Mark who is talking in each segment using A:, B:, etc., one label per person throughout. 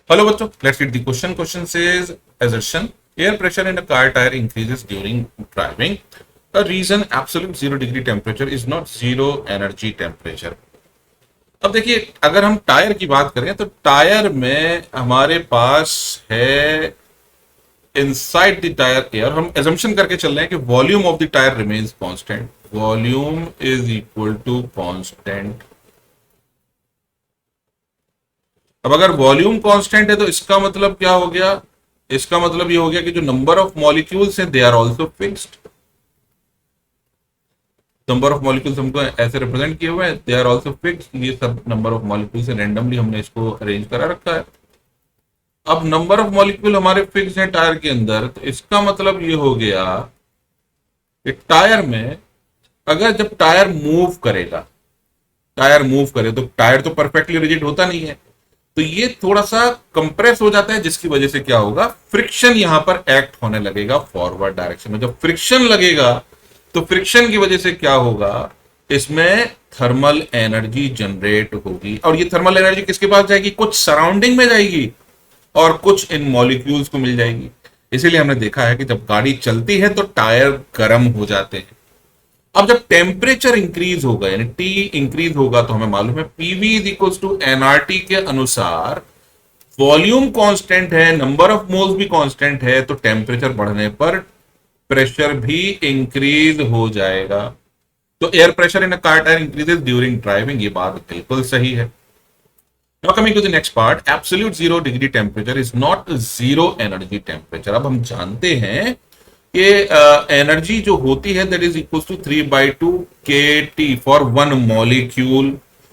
A: Hello बच्चों, let's read the question. Question says assertion air pressure in a car tire increases during driving. A reason absolute 0 degree temperature is not zero energy temperature. अब देखिए, अगर हम tyre की बात करें तो tyre में हमारे पास है इनसाइड द टायर एयर. हम एजम्पशन करके चल रहे हैं कि volume of the tyre remains constant. Volume is equal to constant. अब अगर वॉल्यूम कांस्टेंट है तो इसका मतलब क्या हो गया? इसका मतलब ये हो गया कि जो नंबर ऑफ मॉलिक्यूल्स हैं they are also fixed. Number of molecules हमको ऐसे रिप्रेजेंट किए हुए हैं, दे आर आल्सो फिक्स्ड. ये सब नंबर ऑफ मॉलिक्यूल्स है, रैंडमली हमने इसको अरेंज करा रखा है. अब नंबर ऑफ मॉलिक्यूल हमारे फिक्स हैं टायर के अंदर, तो इसका मतलब ये हो गया कि टायर में अगर जब टायर मूव करेगा, टायर मूव करे तो टायर तो परफेक्टली रिजिड होता नहीं है, तो ये थोड़ा सा कंप्रेस हो जाता है, जिसकी वजह से क्या होगा, फ्रिक्शन यहां पर एक्ट होने लगेगा फॉरवर्ड डायरेक्शन में. जब फ्रिक्शन लगेगा तो फ्रिक्शन की वजह से क्या होगा, इसमें थर्मल एनर्जी जनरेट होगी. और ये थर्मल एनर्जी किसके पास जाएगी? कुछ सराउंडिंग में जाएगी और कुछ इन मॉलिक्यूल्स को मिल जाएगी. इसीलिए हमने देखा है कि जब गाड़ी चलती है तो टायर गर्म हो जाते हैं. अब जब टेम्परेचर इंक्रीज होगा, यानी टी इंक्रीज होगा, तो हमें मालूम है PV is equal to NRT के अनुसार वॉल्यूम कांस्टेंट है, नंबर ऑफ मोल्स भी कांस्टेंट है, तो टेम्परेचर बढ़ने पर प्रेशर भी इंक्रीज हो जाएगा. तो air pressure in a car tyre increases during driving. ये बात बिल्कुल सही है. Now coming to the next part, absolute 0 degree temperature is not zero energy temperature. अब हम जानते हैं कि एनर्जी जो होती है that is equal to 3/2 kT for one molecule.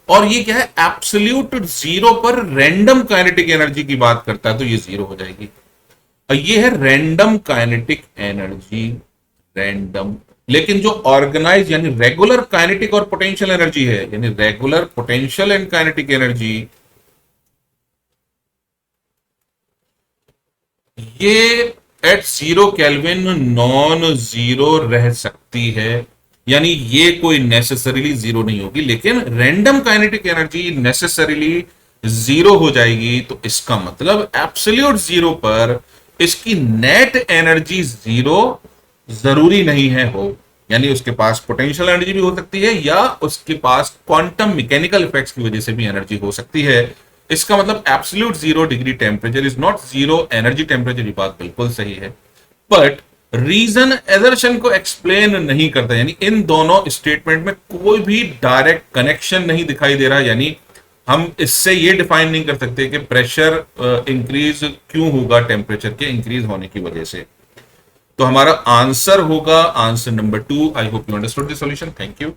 A: और ये क्या है? एब्सोल्यूट जीरो पर रैंडम काइनेटिक एनर्जी की बात करता है, तो ये जीरो हो जाएगी. और ये है रैंडम काइनेटिक एनर्जी, रैंडम. लेकिन जो ऑर्गेनाइज यानी रेगुलर काइनेटिक और पोटेंशियल एनर्जी है, यानी regular potential and kinetic energy, ये एट 0 केल्विन नॉन जीरो रह सकती है. यानी ये कोई नेसेसरीली जीरो नहीं होगी, लेकिन random kinetic energy necessarily zero हो जाएगी. तो इसका मतलब एब्सोल्यूट जीरो पर इसकी नेट एनर्जी जीरो जरूरी नहीं है हो. यानी उसके पास पोटेंशियल एनर्जी भी हो सकती है, या उसके पास क्वांटम मैकेनिकल इफेक्ट्स की वजह से भी एनर्जी हो सकती है. इसका मतलब absolute 0 degree temperature is not zero energy temperature. ये बात बिल्कुल सही है, बट रीजन एजर्शन को एक्सप्लेन नहीं करता. यानी इन दोनों स्टेटमेंट में कोई भी डायरेक्ट कनेक्शन नहीं दिखाई दे रहा. यानी हम इससे ये डिफाइन नहीं कर सकते कि प्रेशर इंक्रीज क्यों होगा टेम्परेचर के इंक्रीज होने की वजह से. तो हमारा आंसर होगा answer number 2. I hope you understood the solution. Thank you.